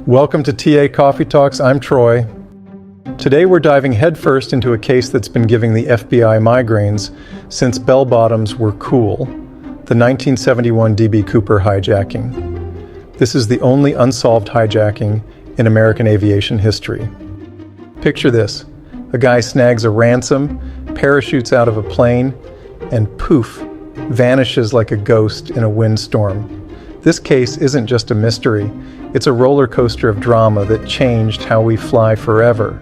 Welcome to TA Coffee Talks. I'm Troy. Today we're diving headfirst into a case that's been giving the FBI migraines since bell bottoms were cool, the 1971 D.B. Cooper hijacking. This is the only unsolved hijacking in American aviation history. Picture this: a guy snags a ransom, parachutes out of a plane, and poof, vanishes like a ghost in a windstorm. This case isn't just a mystery, it's a roller coaster of drama that changed how we fly forever.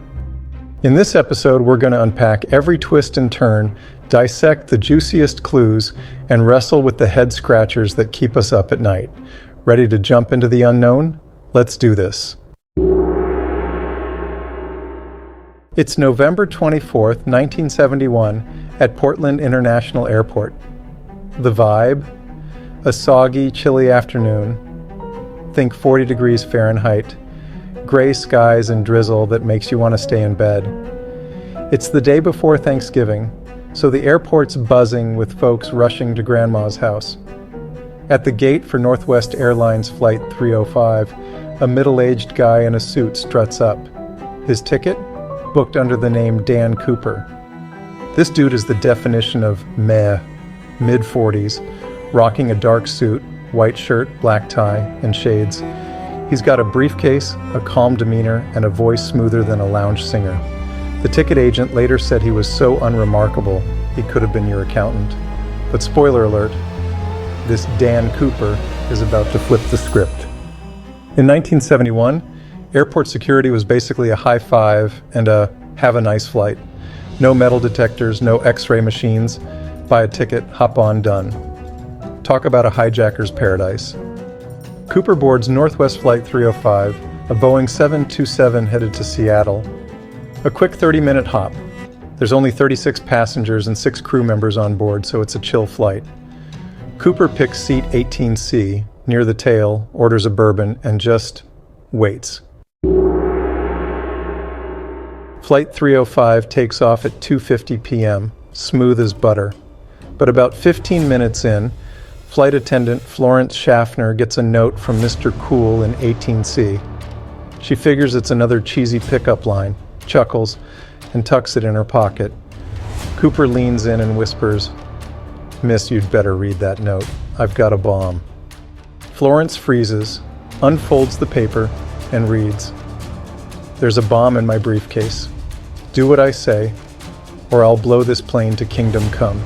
In this episode, we're going to unpack every twist and turn, dissect the juiciest clues, and wrestle with the head scratchers that keep us up at night. Ready to jump into the unknown? Let's do this. It's November 24th, 1971, at Portland International Airport. The vibe? A soggy, chilly afternoon. Think 40 degrees Fahrenheit. Gray skies and drizzle that makes you want to stay in bed. It's the day before Thanksgiving, so the airport's buzzing with folks rushing to Grandma's house. At the gate for Northwest Airlines Flight 305, a middle-aged guy in a suit struts up. His ticket? Booked under the name Dan Cooper. This dude is the definition of meh, mid-40s, rocking a dark suit, white shirt, black tie, and shades. He's got a briefcase, a calm demeanor, and a voice smoother than a lounge singer. The ticket agent later said he was so unremarkable he could have been your accountant. But spoiler alert, this Dan Cooper is about to flip the script. In 1971, airport security was basically a high five and a have a nice flight. No metal detectors, no x-ray machines. Buy a ticket, hop on, done. Talk about a hijacker's paradise. Cooper boards Northwest Flight 305, a Boeing 727 headed to Seattle. A quick 30-minute hop. There's only 36 passengers and 6 crew members on board, so it's a chill flight. Cooper picks seat 18C, near the tail, orders a bourbon, and just waits. Flight 305 takes off at 2:50 p.m., smooth as butter. But about 15 minutes in, flight attendant Florence Schaffner gets a note from Mr. Cool in 18C. She figures it's another cheesy pickup line, chuckles, and tucks it in her pocket. Cooper leans in and whispers, "Miss, you'd better read that note. I've got a bomb." Florence freezes, unfolds the paper, and reads, "There's a bomb in my briefcase. Do what I say, or I'll blow this plane to kingdom come."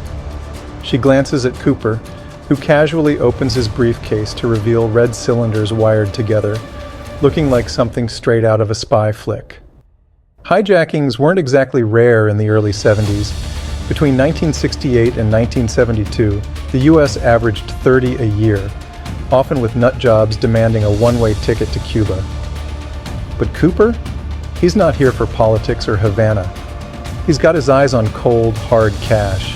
She glances at Cooper, who casually opens his briefcase to reveal red cylinders wired together, looking like something straight out of a spy flick. Hijackings weren't exactly rare in the early 70s. Between 1968 and 1972, the U.S. averaged 30 a year, often with nut jobs demanding a one-way ticket to Cuba. But Cooper? He's not here for politics or Havana. He's got his eyes on cold, hard cash.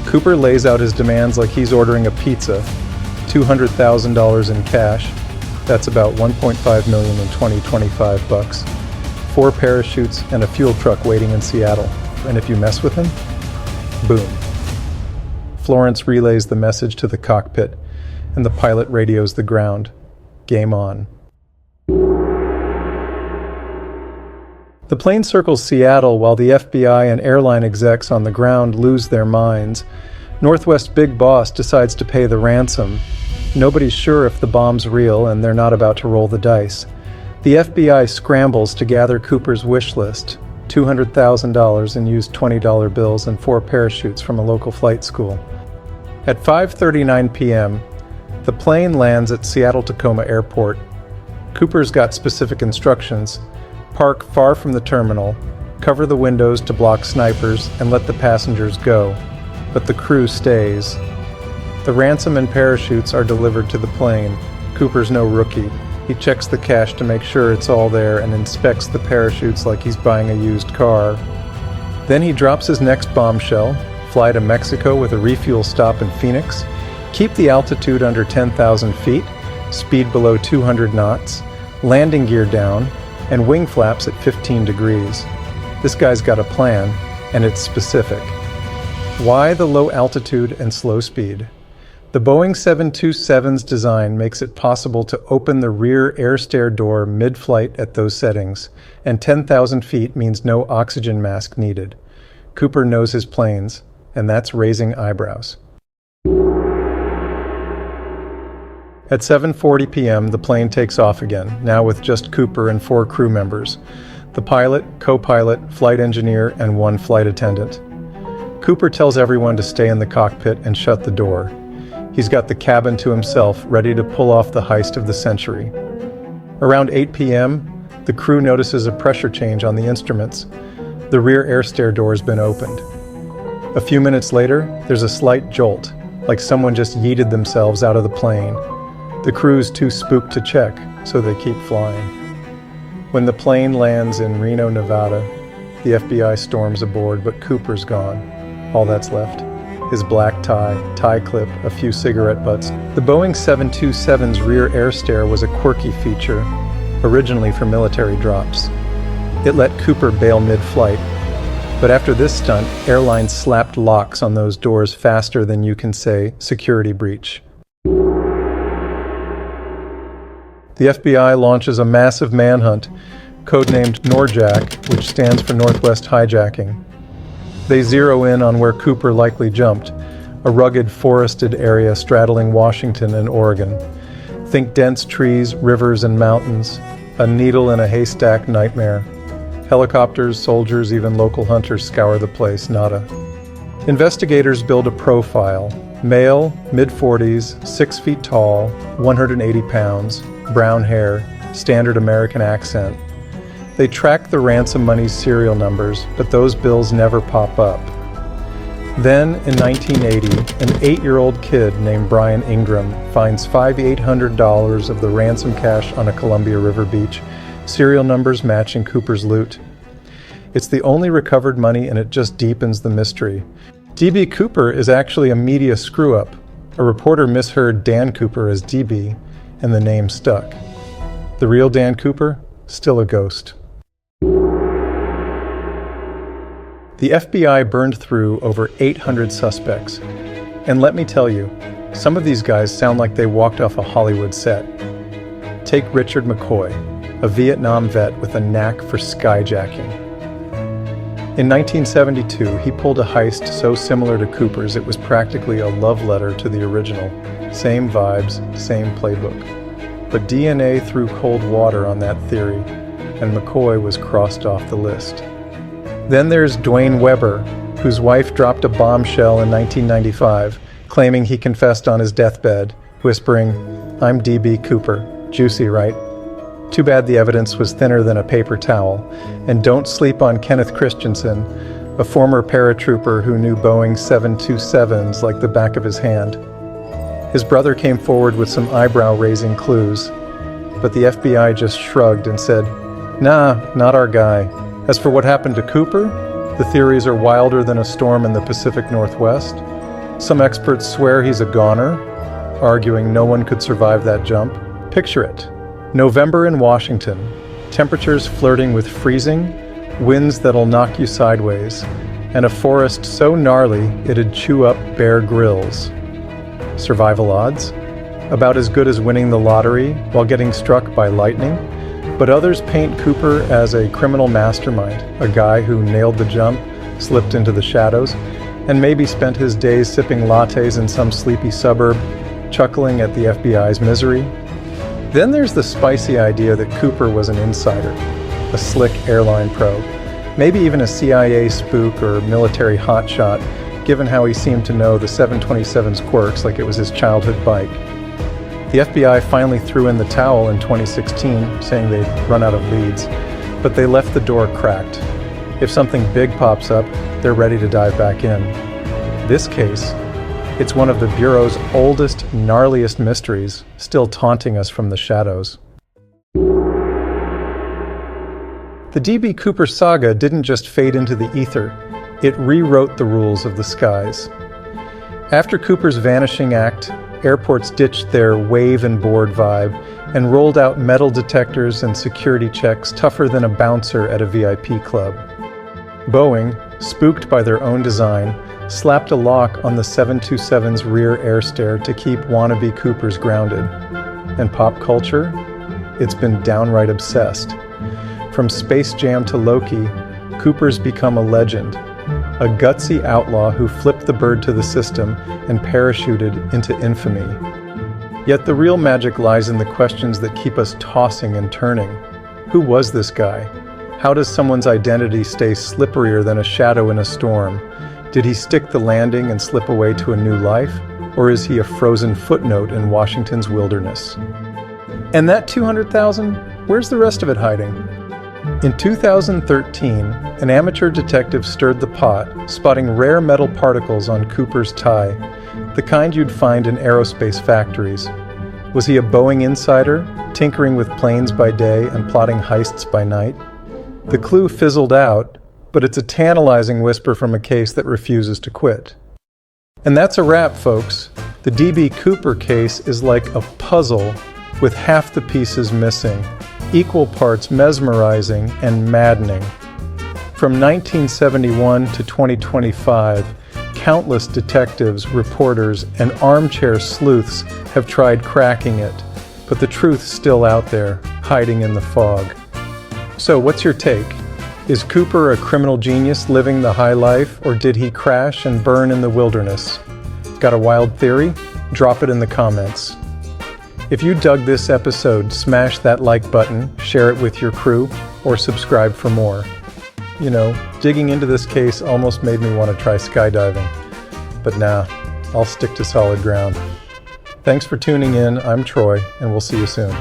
Cooper lays out his demands like he's ordering a pizza, $200,000 in cash. That's about $1.5 million in 2025 bucks. 4 parachutes and a fuel truck waiting in Seattle. And if you mess with him, boom. Florence relays the message to the cockpit, and the pilot radios the ground. Game on. The plane circles Seattle while the FBI and airline execs on the ground lose their minds. Northwest Big Boss decides to pay the ransom. Nobody's sure if the bomb's real, and they're not about to roll the dice. The FBI scrambles to gather Cooper's wish list, $200,000 in used $20 bills and 4 parachutes from a local flight school. At 5:39 p.m., the plane lands at Seattle-Tacoma Airport. Cooper's got specific instructions: park far from the terminal, cover the windows to block snipers, and let the passengers go. But the crew stays. The ransom and parachutes are delivered to the plane. Cooper's no rookie. He checks the cash to make sure it's all there and inspects the parachutes like he's buying a used car. Then he drops his next bombshell, fly to Mexico with a refuel stop in Phoenix, keep the altitude under 10,000 feet, speed below 200 knots, landing gear down, and wing flaps at 15 degrees. This guy's got a plan, and it's specific. Why the low altitude and slow speed? The Boeing 727's design makes it possible to open the rear air stair door mid-flight at those settings, and 10,000 feet means no oxygen mask needed. Cooper knows his planes, and that's raising eyebrows. At 7:40 p.m., the plane takes off again, now with just Cooper and 4 crew members: the pilot, co-pilot, flight engineer, and 1 flight attendant. Cooper tells everyone to stay in the cockpit and shut the door. He's got the cabin to himself, ready to pull off the heist of the century. Around 8 p.m., the crew notices a pressure change on the instruments. The rear air stair door has been opened. A few minutes later, there's a slight jolt, like someone just yeeted themselves out of the plane. The crew's too spooked to check, so they keep flying. When the plane lands in Reno, Nevada, the FBI storms aboard, but Cooper's gone. All that's left: his black tie clip, a few cigarette butts. The Boeing 727's rear air stair was a quirky feature, originally for military drops. It let Cooper bail mid-flight, but after this stunt, airlines slapped locks on those doors faster than you can say security breach. The FBI launches a massive manhunt, codenamed NORJAC, which stands for Northwest Hijacking. They zero in on where Cooper likely jumped, a rugged forested area straddling Washington and Oregon. Think dense trees, rivers, and mountains, a needle in a haystack nightmare. Helicopters, soldiers, even local hunters scour the place, nada. Investigators build a profile: male, mid-40s, 6 feet tall, 180 pounds, brown hair, standard American accent. They track the ransom money's serial numbers, but those bills never pop up. Then, in 1980, an 8-year-old kid named Brian Ingram finds $5,800 of the ransom cash on a Columbia River beach, serial numbers matching Cooper's loot. It's the only recovered money, and it just deepens the mystery. D.B. Cooper is actually a media screw-up. A reporter misheard Dan Cooper as D.B., and the name stuck. The real Dan Cooper? Still a ghost. The FBI burned through over 800 suspects. And let me tell you, some of these guys sound like they walked off a Hollywood set. Take Richard McCoy, a Vietnam vet with a knack for skyjacking. In 1972, he pulled a heist so similar to Cooper's it was practically a love letter to the original. Same vibes, same playbook. But DNA threw cold water on that theory, and McCoy was crossed off the list. Then there's Dwayne Weber, whose wife dropped a bombshell in 1995, claiming he confessed on his deathbed, whispering, "I'm D.B. Cooper." Juicy, right? Too bad the evidence was thinner than a paper towel. And don't sleep on Kenneth Christensen, a former paratrooper who knew Boeing 727s like the back of his hand. His brother came forward with some eyebrow-raising clues, but the FBI just shrugged and said, "Nah, not our guy." As for what happened to Cooper, the theories are wilder than a storm in the Pacific Northwest. Some experts swear he's a goner, arguing no one could survive that jump. Picture it: November in Washington, temperatures flirting with freezing, winds that'll knock you sideways, and a forest so gnarly it'd chew up Bear Grylls. Survival odds? About as good as winning the lottery while getting struck by lightning. But others paint Cooper as a criminal mastermind, a guy who nailed the jump, slipped into the shadows, and maybe spent his days sipping lattes in some sleepy suburb, chuckling at the FBI's misery. Then there's the spicy idea that Cooper was an insider, a slick airline pro, maybe even a CIA spook or military hotshot, given how he seemed to know the 727's quirks like it was his childhood bike. The FBI finally threw in the towel in 2016, saying they'd run out of leads, but they left the door cracked. If something big pops up, they're ready to dive back in. This case, it's one of the Bureau's oldest, gnarliest mysteries, still taunting us from the shadows. The D.B. Cooper saga didn't just fade into the ether, it rewrote the rules of the skies. After Cooper's vanishing act, airports ditched their wave and board vibe and rolled out metal detectors and security checks tougher than a bouncer at a VIP club. Boeing, spooked by their own design, slapped a lock on the 727's rear air stair to keep wannabe Coopers grounded. And pop culture? It's been downright obsessed. From Space Jam to Loki, Cooper's become a legend, a gutsy outlaw who flipped the bird to the system and parachuted into infamy. Yet the real magic lies in the questions that keep us tossing and turning. Who was this guy? How does someone's identity stay slipperier than a shadow in a storm? Did he stick the landing and slip away to a new life? Or is he a frozen footnote in Washington's wilderness? And that 200,000? Where's the rest of it hiding? In 2013, an amateur detective stirred the pot, spotting rare metal particles on Cooper's tie, the kind you'd find in aerospace factories. Was he a Boeing insider, tinkering with planes by day and plotting heists by night? The clue fizzled out, but it's a tantalizing whisper from a case that refuses to quit. And that's a wrap, folks. The D.B. Cooper case is like a puzzle with half the pieces missing, equal parts mesmerizing and maddening. From 1971 to 2025, countless detectives, reporters, and armchair sleuths have tried cracking it, but the truth's still out there, hiding in the fog. So what's your take? Is Cooper a criminal genius living the high life, or did he crash and burn in the wilderness? Got a wild theory? Drop it in the comments. If you dug this episode, smash that like button, share it with your crew, or subscribe for more. You know, digging into this case almost made me want to try skydiving. But nah, I'll stick to solid ground. Thanks for tuning in. I'm Troy, and we'll see you soon.